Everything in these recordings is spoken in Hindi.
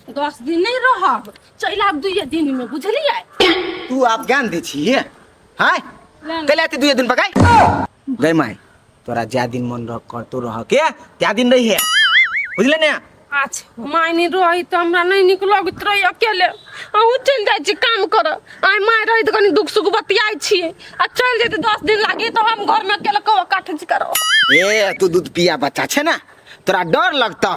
10 दिन नहीं रहब, चल आब 2 दिन में, बुझलिए? तू आप ज्ञान दे छिए हां कल आते 2 दिन पकाई गई माई तोरा जा दिन मन रख कर तो रह के त्या दिन रही है बुझले ने। अच्छा मायने रही तो हमरा नहीं निक लगत रही अकेले, अहू चल जाय छी काम कर, आइ माय रही तो कनी दुख सुख बतियाई छी, आ चल जेते 10 दिन लागी तो हम घर में अकेले कवा काट छी करो। ए तू दूध पिया बच्चा छे ना, तोरा डर लगता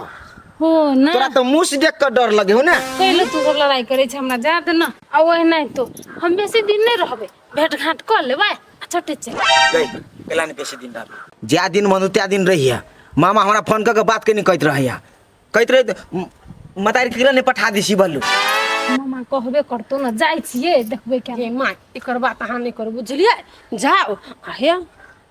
हो ना, तोरा तो मुंह से देख कर डर लगे हो ना। पहले तू सब लड़ाई करे छ हमरा जा दे ना, आ ओए नहीं तो हम बेसी दिन नहीं रहबे, भेंट घाट कर लेबे, छोटे चल गई केला ने बेसी दिन रह जा दिन मन त्या दिन रही है। मामा हमरा फोन करके बात के नहीं कहत रहिया, कहत रहे मतारी किला ने पठा दी सी बल्लू। मामा कहबे करतो ना, जाय छिए देखबे क्या हे माय एकर बात अहाँ नहीं कर, बुझलिए? जाओ आ हे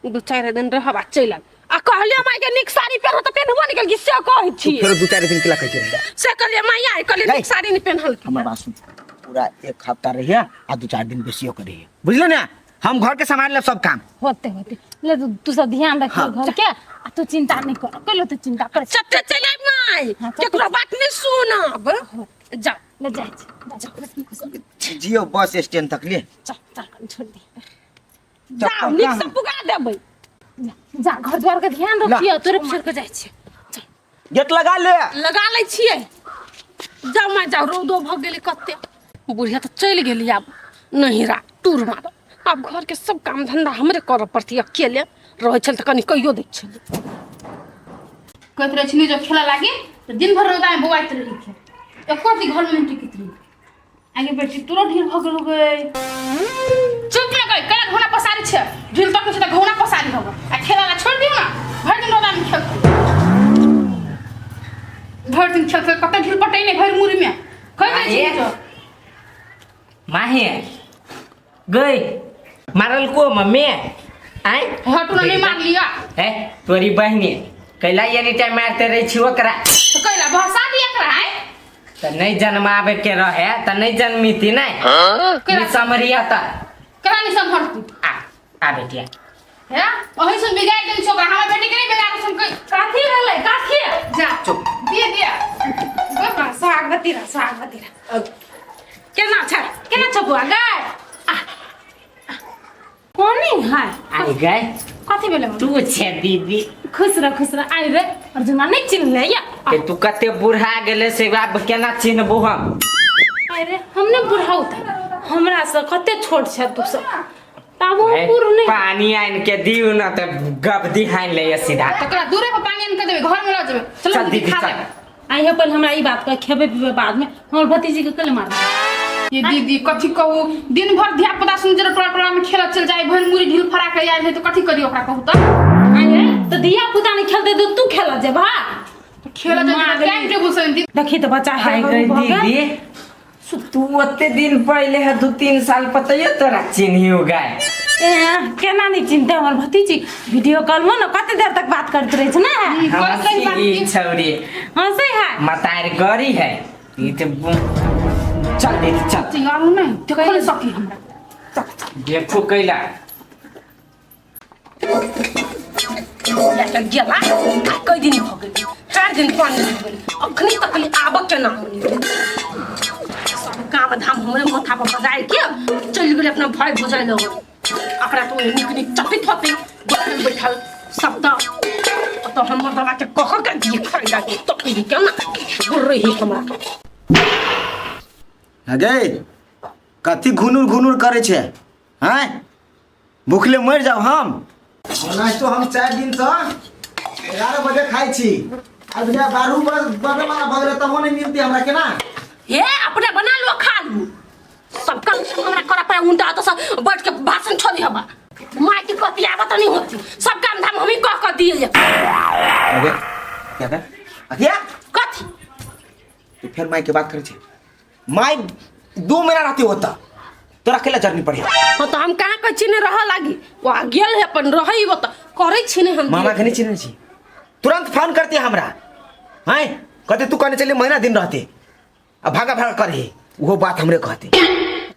2-4 दिन रहबा चल आ कहलिए माय के निक साड़ी पहनो तो पहनबो निकल कि से कहै छी, फिर 2-4 दिन केला कहै छै से कहलिए माय आई कहलिए निक साड़ी नहीं पहनल हमर बात सुन, पूरा 1 हफ्ता रही है आ 2-4 दिन बेसियो करे है, बुझले ना? हम घर के संभाल ले सब काम होते ले तू सब ध्यान रख घर के, आ तू चिंता नहीं कर, कहलो तो चिंता कर चटे चले माय केकरो बात नहीं सुनब, जा ले जाय जियो बस स्टैंड तक ले चल छोड़ दे, जा निक से पुगा देबै, जा घर द्वार के ध्यान रखियो, तोरे फिर के जाय छी, गेट लगा ले छिए, जा माय जा रोदो भ गेली कते, बुढ़िया तो चल गेली, अब नहीं रा टूर मार, अब घर के सब काम धंधा हमरे कर पड़ती, अकेले रहे छल त कनी कहियो दै छल, कहत रहे छनी जो खेला लागे तो दिन भर रोदा में बौआइत रही थे, एको दी घर में टिकत रही, आगे बेटी तोरा ढील भ गेल गए, चुप न गई कला घोड़ा पसारी छ, ढील तक छ त घोड़ा पसारी होगा, आ खेला ला छोड़ दियो ना, भर दिन रोदा में खेल, भर दिन खेल कते ढील पटै नहीं भर मुरी में, कह दे छी जो माही गई मारल को मम्मी आई हटू नहीं मार लिया, है तोरी बहनी कैला एनी टाइम मारते रही छी ओकरा, तो कैला भाषा दिया करा है, त नहीं जन्मावे के रहे त नहीं जन्मी थी नहीं कैला समरिया त करा नहीं संभल तू आ बेटिया है ओही से बिगाड़ देल छोकरा, हमर बेटी के नहीं बिगाड़ सम काथी रहले काथी, जा चुप दे बाबा सागवती रा केना छपुआ गए कोनी है आई गए कथी भेले तू छे दीदी खुश रह आई रे अर्जुना नहीं चिन्ह ले या के तू कते बुढ़ा गेले से अब केना चिन्हबो हम, आई रे हमने बुढ़ाऊ था, हमरा से कते छोट छ तू सब, तब हम पूर नहीं पानी आन के दियो ना त गब दिहान ले सीधा, तकरा दूरे पर पानी आन के देबे, घर में ल जेबे, चलो दीदी खा ले आई है, पहले हमरा ई बात का खेबे पीबे बाद में, हमर भतीजी के कल मार ये दीदी कथी कहू, दिन भर धिया पुता सुन जरा टोला में खेल चल जाए, भन मुरी ढील फरा के आए है तो कथी करियो ओकरा कहू, त आई है तो धिया पुता नहीं खेलते तो तू खेल जे भा, तो खेल जे टाइम टेबल से देखी तो बच्चा है दीदी तू ओते दिन पहले है 2-3 साल पता है तोरा चिन्हियो गए केना नहीं चिंता, हमर भतीजी वीडियो कॉल में ना कते देर तक बात करते रहे छ ना, ई छौरी हां सही है मतार गरी है ई त चल दीदी चल यार नहीं तो खोल सकी हमरा देखो कैला या त गेला कई दिन भ गेल, 4 दिन पानी भ गेल, अखनी तक ले आबक के नाम नहीं, सब काम धाम हमरे माथा पर बजाय के चल गेल अपना भाई बुझाई लो, अपना तो निक चपित होते बैठल सब तो हम दवा के कह के दिए खाई लागे तो ई के ना गुर रही हमरा अगे कथी घुनुर करे छे हैं, भूखले मर जाओ हम तो हम 4 दिन से 11 बजे खाई छी, अब जा 12 बजे वाला भगले तब नहीं मिलती हमरा के ना, हे अपने बना लो खा लू, सब काम हमरा कर पे उंटा तो सब बैठ के भाषण छोड़ी हबा, माय की कथी आवत नहीं होती, सब काम धाम हम ही कह कर दिए अगे क्या कर अगिया कथी तो फिर माय के बात करे छे, माय 2 महीना रहती होता तोरा अकेला जर्नी पड़ी, हां तो हम कहां के चिन्ह रह लागी, वो गेल है अपन रही वो तो करे छी ने हम मामा के नहीं चिन्ह छी, तुरंत फोन करती हमरा हैं कहते तू कहने चले महीना दिन रहते, अब भागा करे वो बात हमरे कहते,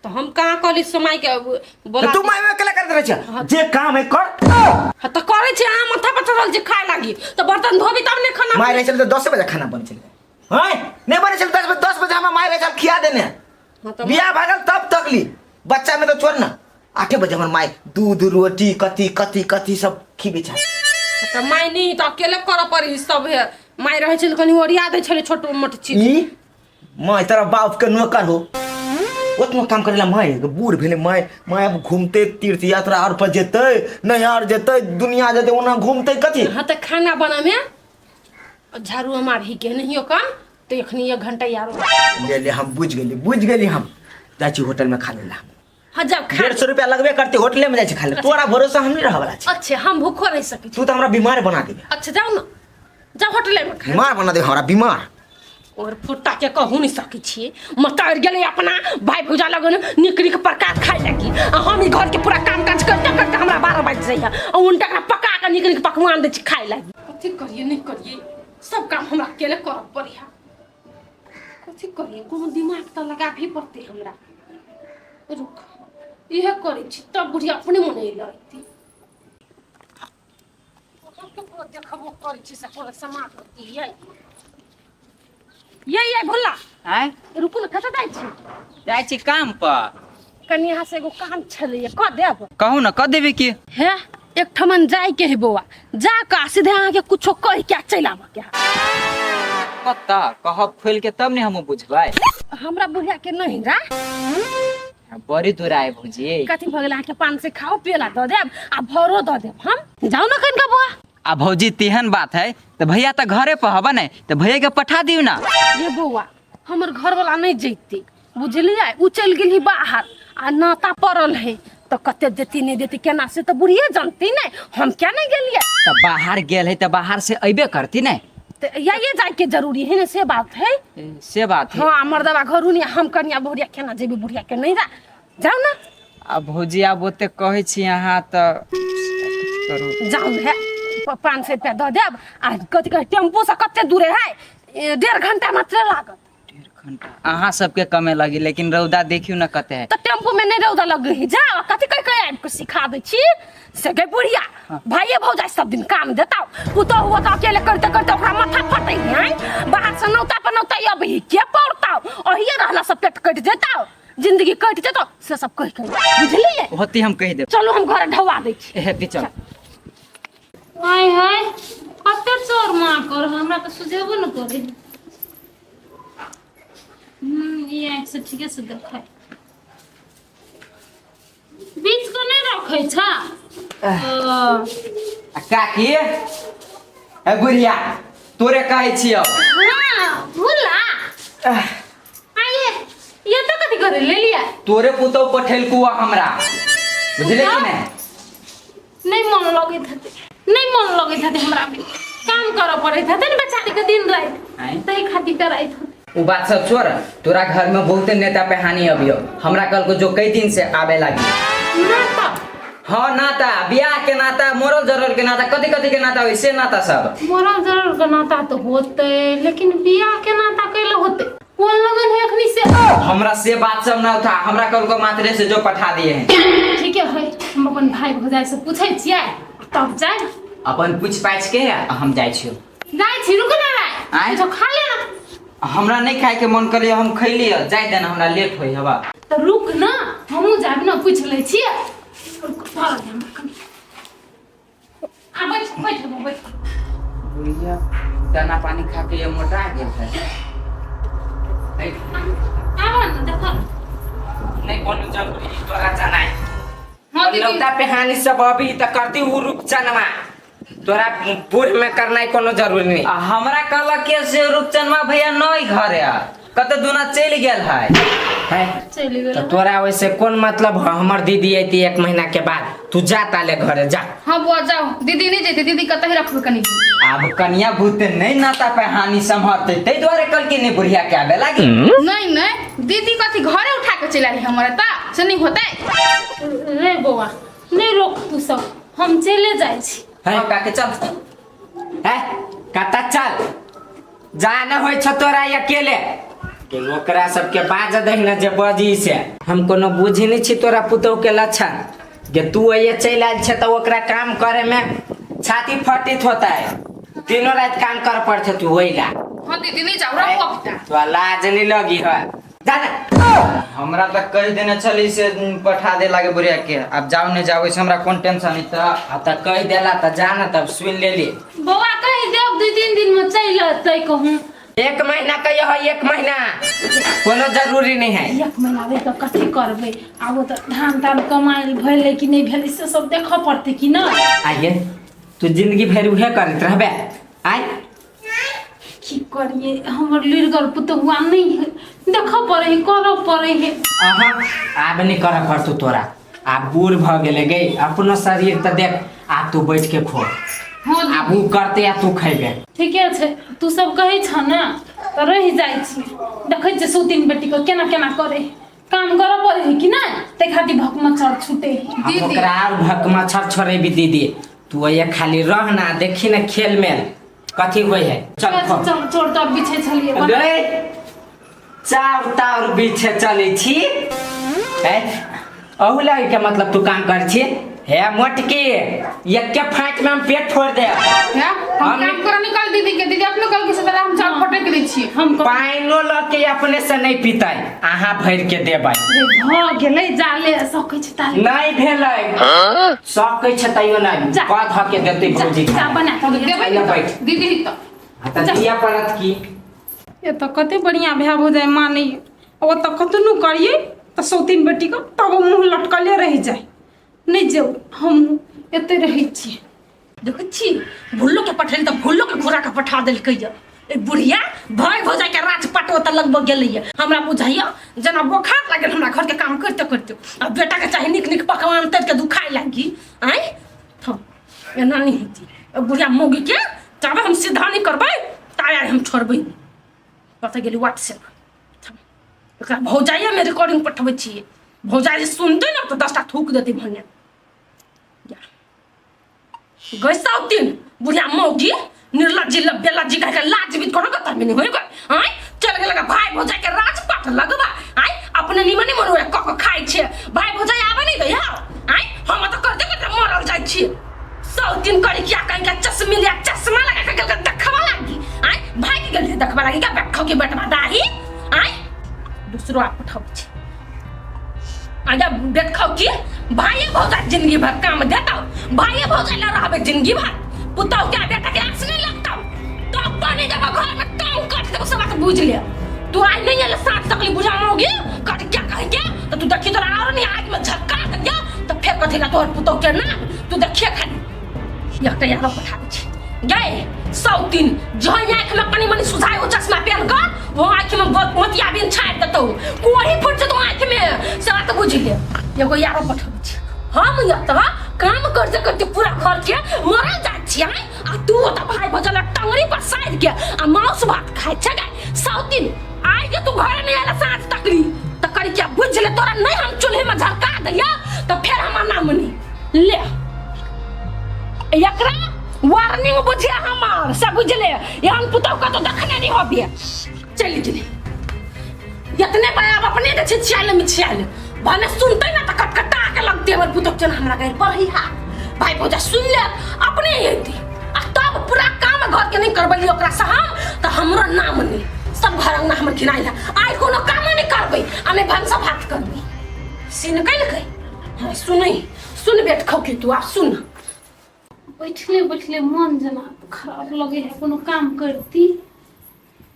तो हम कहां कहली समय के बोला तू माय में अकेला कर दे छ, जे काम है कर हां तो करे छी, आ माथा पर चढ़ल जे खाए लागी तो बर्तन धोबी तब ने खाना माय नहीं चले तो 10 बजे खाना बन चले हैं नहीं बने चल 10 बजे हम मारे चल खिया देने हाँ तो बिया भागल तब तक ली बच्चा में तो छोड़ ना 8 बजे हमर माई दूध रोटी कथी सब खिबे छ तो माय नहीं तो अकेले कर पड़ी सब है माय रहे छल कनी ओरिया दे छले छोट मोट चीज ई माई तेरा बाप के नौकर हो उतना काम करेला माई बूढ़ भेले माई अब घूमते तीर्थ यात्रा और पर जेते नहीं और जेते दुनिया जेते ओना घूमते कथी हाँ तो खाना बना में झाड़ू मार ही के नहीं हो काम तो एखनी 1 घंटा यार ले हम बुझ गेली हम जाची होटल में खा लेला हाँ जब खा 150 रुपया लगबे करते होटले में जाए खा ले तोरा भरोसा हम नहीं रहवाला छी अच्छा हम भूखो रह सकी तू तो हमरा बीमार बना देबे अच्छा जाओ ना जाओ होटल में खा बीमार बना दे हमरा बीमार और फुट्टा के कहू नहीं सकी छी मतार गेले अपना भाई भौजा लगन निकरी के प्रकाश खाए लगी हम ई घर के पूरा काम काज करते करते हमरा 12 बज जाइए और उनटा का पका के निकरी के पकवान दे छी खाए लगी कथि करिए नहीं करिए सब काम हमरा अकेले करब पड़िया कथि करिए कोनो दिमाग तो लगा भी पड़ते हमरा रुक यह करे छी तब बुढ़िया अपने मने लड़ती देखबो करे छी से पूरा समाज होती है ये भोला आय रुकू ना कतऽ जाइ छी जाइ छी काम पर कनी यहाँ से एगो काम छलै क देब कहू ना क देबे की हे एक ठमन जाय के है बौआ जा का सीधे अहाँ के कुछो कह के चल आब के कत्ता कहब खोल के तब ने हम बुझबै हमरा बुढ़िया के नहीं रा बड़ी दूर आए भुजी कथि भ गेल अहाँ के पान से खाओ पियला द देब आ भरो द देब हम जाऊ ना कनका बौआ आ भौजी तेहन बात है तो भैया तो घरे पर हबा नहीं तो भैया के पठा दियो ना ये बौआ हमर घर वाला नहीं जैते बुझलिए उ चल गेली बाहर आ नाता पड़ल है तो कते देती नहीं देती केना से तो बुढ़िया जानती नहीं हम क्या नहीं गेलिए तो बाहर गेल है तो बाहर से अबे करती नहीं तो ये जाए के जरूरी है ना से बात है से बात है हाँ मर्दवा घर नहीं हम कनिया बुढ़िया केना जेबी बुढ़िया के नहीं जा जाओ ना आ भौजी आब ओते कहै छी अहाँ तो करू जाओ है 500 रुपया दे देब आ कथि कहे टेम्पू से कते दूर है 1.5 घंटा मात्र लागत 1.5 घंटा अहाँ सबके कमे लगी लेकिन रौदा देखियो ना कते है तो टेम्पू में नहीं रौदा लग गई जा कथि कह के आबि के सिखा दे छी से गे बुढ़िया भाइये भौजा सब दिन काम देता तू तो हुआ तो अकेले करते करते ओकरा माथा फटे है बाहर से नौता पर नौता अब ही के पड़ता ओहिए रहला सब पेट कट देता जिंदगी कट जेतो से सब कह के बुझलिए होती हम कह देब चलो हम घर ढवा दे छी हे चल हाय हाय कते चोर मार कर हमरा तो सुझेबो न करे ये एक से ठीके से देखाय बीच को नहीं रखे छा काकी ए गुड़िया तोरे कहै छी अब हां भूला आइए ये तो कथि करे ले लिया तोरे पुतौ पठेलकू हमरा बुझले कि नहीं मन लगे थे हमरा भी काम करो पड़े था न बेचारी के दिन रात तई खातिर कराई था उ बात सब छोड़ तोरा घर में बहुते नेता पे हानि अबियो हमरा कल को जो कई दिन से आवे लागी नाता हाँ नाता बियाह के नाता मोरल जरल के नाता कथी कथी के नाता होई से नाता सब मोरल जरूर का नाता तो होते लेकिन बियाह के नाता कैले होते कौन लगन है अखनी से हमरा से बात सब ना था हमरा कल को मात्रे से जो पठा दिए हैं ठीक है हम अपन भाई भौजाई से पूछै छियै तब जाय अपन पूछ पाछ के हम जाय छियो जाय छी रुक ना रे जो खा ले ना हमरा नहीं खाए के मन करियो हम खैली जाय देना हमरा लेट होई हवा तो रुक ना हमहु जाब ना पूछ ले छियै आ बैठ बुढ़िया दाना पानी खा के ये मोटा गेल है आवा ना देखो नहीं कोनो जरूरी तोरा जाना है हां दीदी लौटा पे हानि सब अभी तक करती हूँ रुक जानमा तोरा बूढ़ में करना कोनो जरूरी नहीं हमरा कहला के से रुक जानमा भैया नहीं घर है कत दुना चल गेल है चली गेल तो तोरा वैसे कौन मतलब है हमर दीदी आती 1 महीना के बाद तू जा ताले घरे जा हां बुआ जाओ दीदी नहीं जेते दीदी कतै रखबे कनी अब कन्या भूत नहीं नाता पे हानि संभरते तै द्वारे कल के नहीं बुढ़िया के आवे लागी नहीं दीदी कथी घरे उठा के चला रही हमरा ता से नहीं होतै रे बुआ नहीं रोक तू सब हम चले जाय छी है काके चल है कता चल जाना होय छ तोरा अकेले के ओकरा सबके बाज दहिना जे बजी से हम कोनो बुझी नहीं छी तोरा पुतौ के लक्षण जे तू ये चल आल छ त ओकरा काम करे में छाती फटित होता है दिनों रात काम कर पड़ते तू वहीला हाँ दीदी नहीं जाओ रो कविता तो लाज नहीं लगी है दादा हमरा तक कह देना चली से पठा दे लागे बुढ़िया के। अब जाओ नहीं जाओ इसे हमरा कौन टेंशन इतना। त कह देला त जाना तब सुन ले ली। बउआ कहि देब 2-3 दिन में चल अतै कहूँ 1 महीना कहियो है 1 महीना कोनो जरूरी नहीं है। 1 महीना रे त कथी करबै आब त धान कमाइल भेलै कि नहीं भेलै से सब देखऽ पड़तै कि ना। आइए तू जिंदगी भर उहे करत रहबे आइ की करिए हमर लुरगर पुतहुआ नहीं है देखऽ पड़ै है करऽ पड़ै है। अहाँ आब नहीं कर पड़तौ तोरा। आब बूढ़ भ गेले गई अपनो शरीर त देख। आ तू बैठ के खो हाँ आब उ करते या तू खैबे। ठीके छै तू सब कहै छ ना त रहि जाइ छी देखै छै सौतीन बेटी को केना केना करे काम करऽ पड़ै है कि ना ते खातिर भक मच्छर छूटे है। हम ओकरा और भक मच्छर छोड़े भी दीदी तू ये खाली रहना देखी ना खेल में कथी होय है। चल खो चल चोर तर बिछे छलिए गए चार तार पीछे चले छी है अहुला के मतलब तू काम कर छी है मोटकी एक के फाट में हम पेट फोड़ दे। है हम काम कर निकाल दीदी अपने कल के सदा हम चाल फटक दै छी। हम पाइनो ल के अपने से नहीं पीतै आहा भर के देबै भ गेलै जाले सकै छ ताले नहीं भेलै सकै छ तइयो नहीं क ध के देतै भौजी जा बना के देबै पहले बैठ दीदी ही तो त दिया परत की ये तो कते बढ़िया भै हो जाए मानी ओ त कतनु करिए त सौतीन बेटी को तब मुंह लटकले रह जाए नहीं जे हम एते रहै छी देखै छी भुल्लो के पठैल त भुल्लो के घोड़ा के पठा देलकै य ए बुढ़िया भाई भौजाई के राज पटो त लगभग गेलै य हमरा बुझाइया जना बोखार लागल हमरा घर के काम करते करते अब बेटा के चाहे निक निक पकवान तर के दुखाई लागी आइ थम एना नहीं हेती ए बुढ़िया मोगी के चाहे हम सीधा नहीं करबै ताया हम छोड़बै पता गेली व्हाट्सएप एकरा भौजाइया में रिकॉर्डिंग पठबै छियै भौजाई सुनते ना तो 10टा थूक देते भने गैसाउतीन बुढ़िया मौगी निर्लज्जी बेलज्जी कह के लाज भी कोनो कत में नहीं होय गय आइ चल गेल भाई भौजाई के राजपाट लगबा आइ अपने निमन निमन होय क खाइ छे भाई भौजाई आबे नहीं दैया आइ हम त करते करते मरल जाय छी सौतीन करी क्या कहीं का चश्मा लगा के गेल देखबा लागी आइ भाई के गेल देखबा लागी का बैठो के बैठबा दाही आइ दूसरो आप उठाउ छी आजा बेट खाओ की भाई भौजाई जिंदगी भर काम देता भाई भौजाई ला रहबे जिंदगी भर पुतौ के बेटा के आंख नहीं लगता तो पानी जब घर में काम करते तो सब बात बुझ ले तू आई नहीं है साथ तकली बुझाओगी कट क्या कहेंगे तो तू देखी तोरा और नहीं आग में झटका दिया तो फिर कथेगा तोहर पुतौ के ना तू देखिए खाली एक यारो पठा दे छी गए सौतीन जो आंख में पानी मनी सुझाए वो चश्मा पहन कर वो आंख में बहुत मोतिया बिन छाड़ देतो कोई फुट से तो आंख में से बात बुझ ले एगो यारो पठा दे छी हम यत काम करते करते पूरा घर के मरल जा छी आ तू त भाई भजल टंगरी पर साइड के आ मांस भात खाइ छ गए सौतीन आई के तू घर नहीं आला साँझ तकरी त करी क्या बुझ ले तोरा नहीं हम चूल्हे में झलका दिया तो फिर हमार नाम नहीं ले एकरा वार्निंग बुझिया हमार सब बुझ ले हम पुतौ का तो देखने नहीं होबिए चल चली इतने बड़ा अपने के छिछियाले मिछियाले भने सुनते ना त कटकटा के लगते हमर पुतौ चन हमरा गैर पर ही हा भाई भौजा सुन ले अपने हेती आ तब पूरा काम घर के नहीं करबली ओकरा से हम त हमरो नाम नहीं सब घर अंगना हमर खिनाइला आई कोनो काम नहीं करबै आने भंसा भात करबै सिन कैल गई हां सुन बेट खाओ के तू आ सुन बैठले मन जना खराब लगे है कोनो काम करती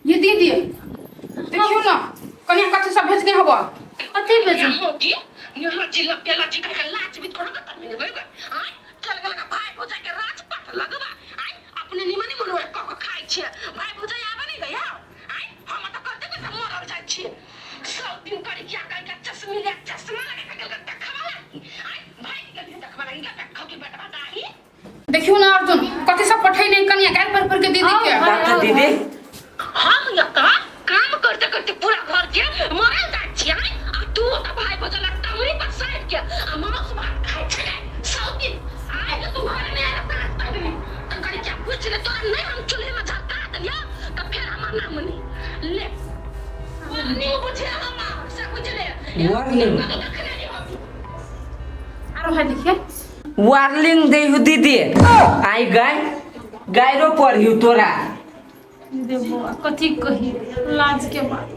ये दीदी देखियो ना कन्या कथि सब भेज के हबो कथि भेजू मोटी यहाँ जिला पेला जी का लाज भी कोनो कत में होय आइ चल गेल भाई भौजाई के राजपाट लगबा आइ अपने निमन निमन होय क खाइ छे भाई भौजाई आबे नहीं गया आइ हम त करते करते मरल जाय छी सब दिन करी क्या कहीं का चश्मा लगा के गेल देखबा लागी आइ भाई के गेल देखबा लागी का बैठ के बैठबा दाही देखियो ना अर्जुन कथि सब पठै नहीं कन्या गाल पर के दीदी के डॉक्टर दीदी हम यत काम करते करते पूरा घर के मरल जाय छी आइ आ तू त भाई भौजाई ला टंगरी पर साइड के आ मांस भात खाइ छे सब दिन आइ के तू घर नहीं आला साथ तकली त करी क्या बुझ ले तोरा नहीं हम चूल्हे में झलका दिया त फिर हमार नाम नहीं ले नहीं बुझे हमार से बुझ ले वार्निंग आरो है देखिए वार्निंग दे दीदी आई गाय गायरो पर तोरा रे बौआ कथी कही लाज के बात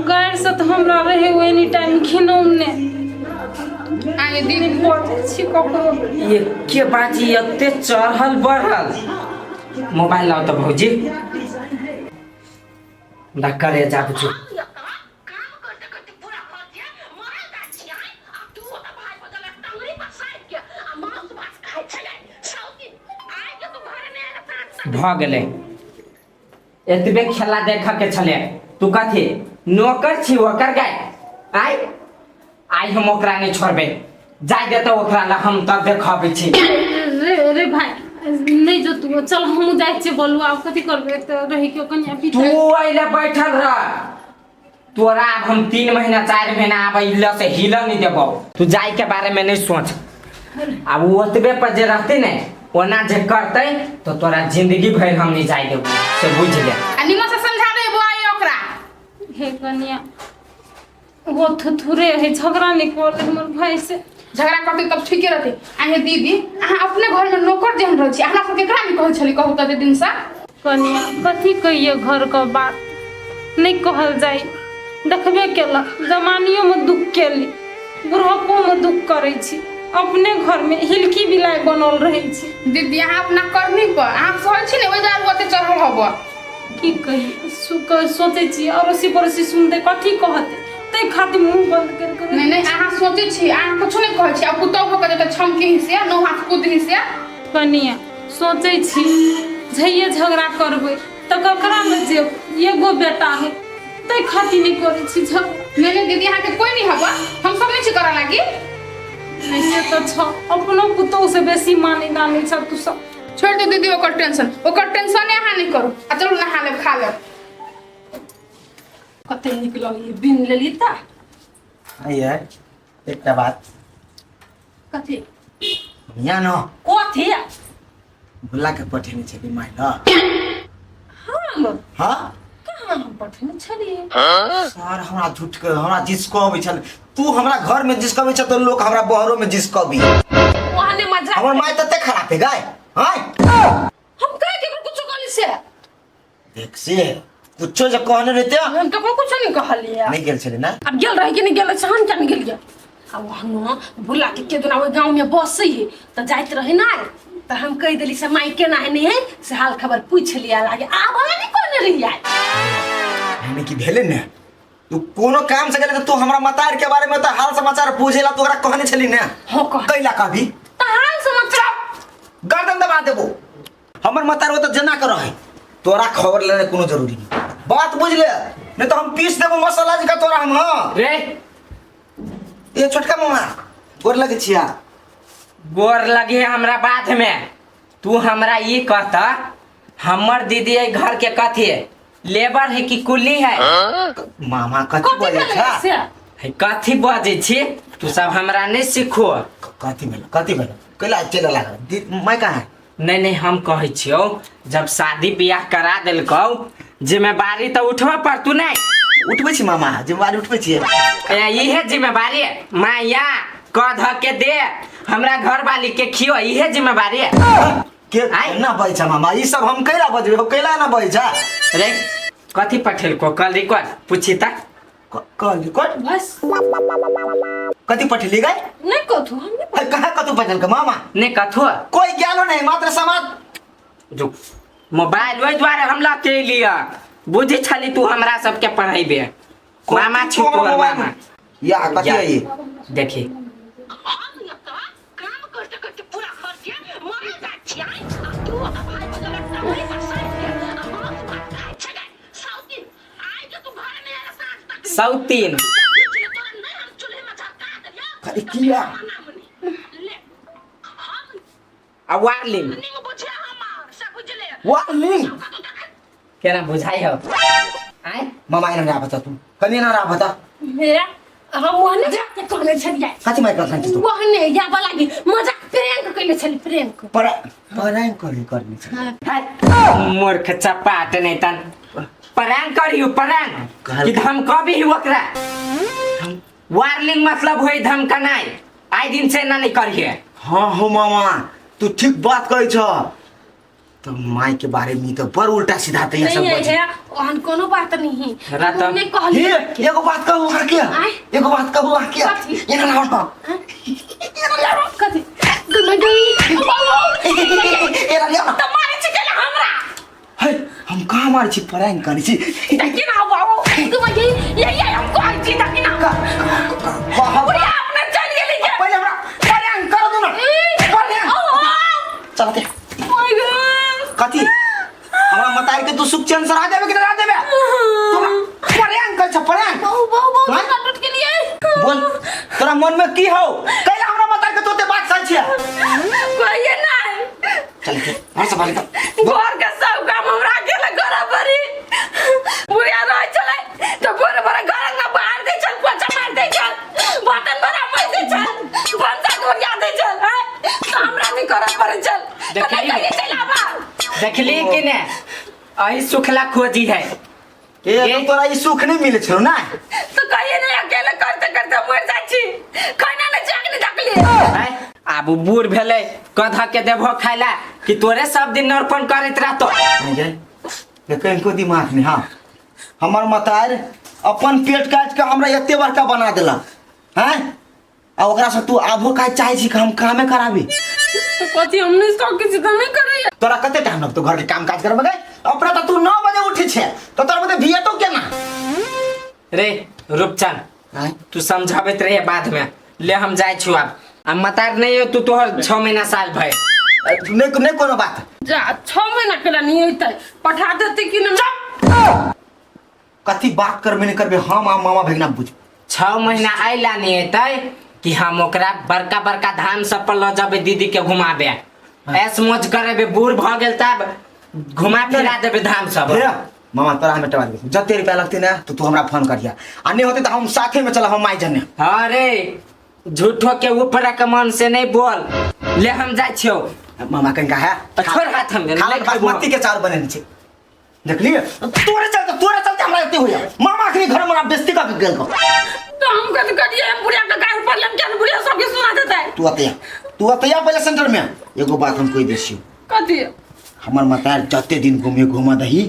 गैर से तो हमरा रहे वो एनी टाइम खिनौने आगे दीदी बजे छी ककरो ये के बाजी एते चढ़ल बढ़ल मोबाइल लाओ तो भौजी करे जा बुझू भ गेले एतबे खेला देख के छले तू कथी नौकर छी ओकर गाय आई हम ओकरा नहीं छोड़बे जाय दे तो ओकरा ला हम तब देखाबै छी रे भाई नहीं जो तू चल हम जाय छी बोलू आब कथी करबे त रही के कन्या पीछे तू आइले बैठल रह तोरा अब हम 3 महीना 4 महीना अब इल्ला से हिल नहीं देबो तू जाय के बारे में नहीं सोच अब वो ओतबे पर जे रहते ने ओना जे करते तो तोरा जिंदगी भर हम नहीं जाय देबो से बुझ ले निमन से समझा दे बुआई ओकरा हे कन्या वो थुथुरे है झगड़ा नहीं कर हमर भाई से झगड़ा करते तब ठीके रहते आगे दीदी अहाँ अपने घर में नौकर जेहन रहै छी हमरा सब केकरा में कहै छली कहू कते दिन से कन्या कथी कहिए घर का बात नहीं कहल जाई देखबे केला जमानियों में दुख केली बुढ़ापो में दुख करे छी अपने घर में हिलकी बिलाई बनल रहे छी दीदी अहाँ अपना करनी पर अहाँ सहै छी ने ओइ दारू ओते चढ़ल हबो की कही सोचे छी अड़ोसी पड़ोसी सुनते कथी कहते ते खातिर मुंह बंद कर नहीं नहीं अहाँ सोचे छी अहाँ कुछ नहीं कहै छी अब पुतौ हो के त छमकी हिसे नो हाथ कूद हिसे कनिया सोचे छी झइये झगड़ा करबै त ककरा में जे एगो बेटा है ते खातिर नहीं करे छी झगड़ा नहीं नहीं दीदी अहाँ के कोई नहीं हबो हम सब नहीं छी करा लागी नहीं तो छ अपनो पुतौ से बेसी माने नानी छ तू सब छोड़ दो दीदी ओकर टेंशन अहाँ नहीं करू आ चलू नहा ले खा ले कते निकलो ये बिन लेली ता आइए एकटा बात कथी या न कथी भुला के पठेने छली माय ल हम हां कहाँ हम पठेने छली सर हमरा झूठ के हमरा जिसकबै छल तू हमरा घर में जिसकबै छ तो लोग हमरा बहरो में जिसकबी वहाने मजा हमर माय तते खराब है गाय हाय हम कहे के कुछ कहली से देख से कुछो जे कहने रहते हम तो कुछ नहीं कहलिए नहीं गेल छले ना अब गेल रही कि नहीं गेल सहन क्या नहीं गेल गया अब वहां भुला के दिन ओइ गांव में बसई है त जाइत रहे ना त हम कह देली से माई के ना है नहीं से हाल खबर पूछ लिया लागे आब नहीं कोने रहिया हमें की भेले ने तू कोनो काम से गेले तू हमरा मतार के बारे में त हाल समाचार पूछेला तोरा कहने छली ने हो कह कैला कभी त हाल समाचार गर्दन दबा देबो हमर मतार हो त जना कर है तोरा खबर लेने कोनो जरूरी नहीं बात बुझ ले नहीं तो हम पीस देबो मसाला जी का तोरा हम हां रे ये छोटका मामा गोर लगे छिया गोर लगे हमरा बात में तू हमरा ये कहता हमर दीदी ए घर के कथी लेबर है कि कुली है मामा कथी बोले छा है कथी बजे छी तू सब हमरा नहीं सीखो कथी भेल कैला चले लाग मैं कहां है नहीं नहीं हम कहै छियो जब शादी ब्याह करा देलकौ जिम्मेवारी तो उठवा पड़तू नहीं उठबै छी मामा जिम्मेवारी उठबै छी इहे जिम्मेवारी माया क ध के दे हमरा घर वाली के खियो इहे जिम्मेवारी के ना बई छ मामा ई सब हम कैला बजबै हो कैला ना बई छ रे कथी पठेल को कल रिकॉर्ड पूछी तक कल रिकॉर्ड बस कथी पठेली गई नहीं कथू हम नहीं कहां कथू पठेल के मामा ने कथो कोई गेलो नहीं मात्र समाज जो मोबाइल ओइ द्वारे हमला के लिया बुझी छली तू हमरा सबके पढ़ाइबे मामा छी तोर मामा या कथी है ये देखी काम करते करते पूरा घर के मर जा छिया तू भाई बगल में साउथीन आई के तू घर में आ साथ तक साउथीन अरे किया वार्लिंग वार्लिंग केना बुझाई हो आय मामा इना रा बता तू कनी ना रा बता मेरा हम वहने जाके कहले छलिए कथी माय कर तू वहने या लागी मजाक प्रेंक कइले छली प्रेंक पर परांग करनी छ मूर्ख चपाट नहीं तन परांग करियो परांग कि हम कभी ही ओकरा वार्लिंग मतलब होई धमकनाई आई दिन से ना नहीं करिए हां हो मामा तू ठीक बात कहै छ तो माई के बारे में तो बड़ उल्टा सीधा तैयार सब नहीं बची है ओहन कोनो बात नहीं रात तुमने हे कहली एगो बात कहू आ क्या आय? एगो बात कहू आ क्या कथी? ये ना लाओ कथी तुम गई ए ना लिया त मारे छी केला हमरा हे हम कहां मार छी प्रैंक करी छी देखि ना बाबू तुम गई ये हमको आई छी देखि ना बुढ़िया अपने चल गेली के पहले हमरा प्रैंक कर दो ना चल के माय गॉड कथी हमरा मताई के तू सुख चैन से रह देबे कि ना रह देबे तू प्रैंक कर छ प्रैंक बहु हाँ? टूट के लिए बोल तोरा मन में की हो कैला हमरा मताई के तोते बात कहै छियै कोई नहीं चल के और से बात घर के सब काम हमरा अकेले करा पड़ी बुढ़िया रह चले तो बोरे बोरे घर ना बाहर दे चल पोछा मार दे चल बर्तन भरा मार दे चल बंदा गोरिया दे चल हमरा नहीं करा पड़े चल देखली चलावा देखली कि ने अही सुखला खोजी है ए तो तोरा ई सुख नहीं मिले छौ ना तो कहिए नहीं अकेले करते करते मर जाइ छी खाना न जाग नहीं देखली आब बूढ़ भेले कधा के देबो खाइला कि तोरे सब दिन नरपन करैत रहतो नहीं लेकिन को दिमाग में हां हमर मतार अपन पेट काट के हमरा एते बड़का बना देला हैं आ ओकरा से तू आबो का चाहे छी कि हम कामे कराबी तो कथी हमने सब किसी तो नहीं करे तोरा कते टाइम लगतो घर के काम काज करबे गए अपना तो तू 9 बजे उठी छे तो तोर बते भिया तो केना रे रूपचंद हैं तू समझाबैत रहे बाद में ले हम जाय छु अब मतार नहीं हो तू तोहर 6 महीना साल भय नहीं कोनो बात जा 6 महीना के नहीं होते पठा देते कि ना कथी बात करबे नहीं करबे हम आ मामा भगना बुझ 6 महीना आइला नहीं हेतै कि हम ओकरा बड़का बड़का धाम सब पर ल जाबे दीदी के घुमाबे ऐस मौज करेबे बूढ़ भ गेल तब घुमा फिरा देबे धाम सब हे मामा तोरा हमें टवा दे जते रुपया लगते ना तो तू हमरा फोन करिया आ नहीं होते तो हम साथे में चला हम माई जने अरे झूठो के ऊपर के मन से नहीं बोल ले हम जाय छियो मामा कहीं का है छोड़ हाथ हम खाली बासमती के चावल बने छे देखलिए तोरे चलते हमरा एते होया मामा के घर में बेइज्जती का गेल को तो हम कथी करिए हम बुढ़िया के गाय पर लेम क्या बुढ़िया सब के सुना देता है तू अतया पहले सेंटर में एगो बात हम कोई देसियो कथी हमर मतार जते दिन घुमा दही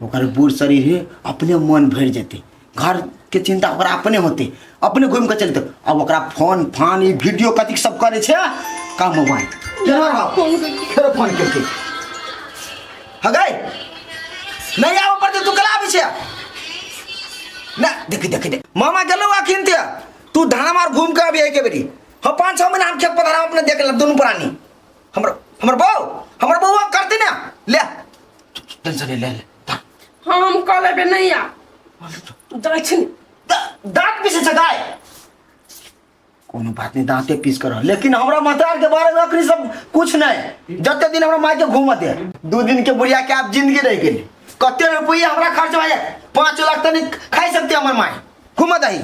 ओकर बूढ़ शरीर है अपने मन भर जेते घर के चिंता ओकरा अपने होते अपने घूम के चलते अब ओकरा फोन फान ई वीडियो कथी सब करे छे का मोबाइल केना फोन करके हगाई नहीं आव पड़ते तू कला आबे छे ना देख मामा गेलो अखिन ते तू धाम और घूम के आबे के बेरी हम 5-6 महीना हम खेत पधारा अपने देख ल दोनों प्राणी हमर बउवा करते ना ले टेंशन ले हम कह लेबे नहीं आ जाय छी दांत पीसे छगाय कोनो बात नहीं दांते पीस कर लेकिन हमरा मतार के बारे में अखनी सब कुछ नहीं जते दिन हमरा माई के घूम दे 2 दिन के बुढ़िया के आप जिंदगी रह गेली कते रुपया हमरा खर्च भए 5 लाख तक खाई सकते हमर माई घूम दही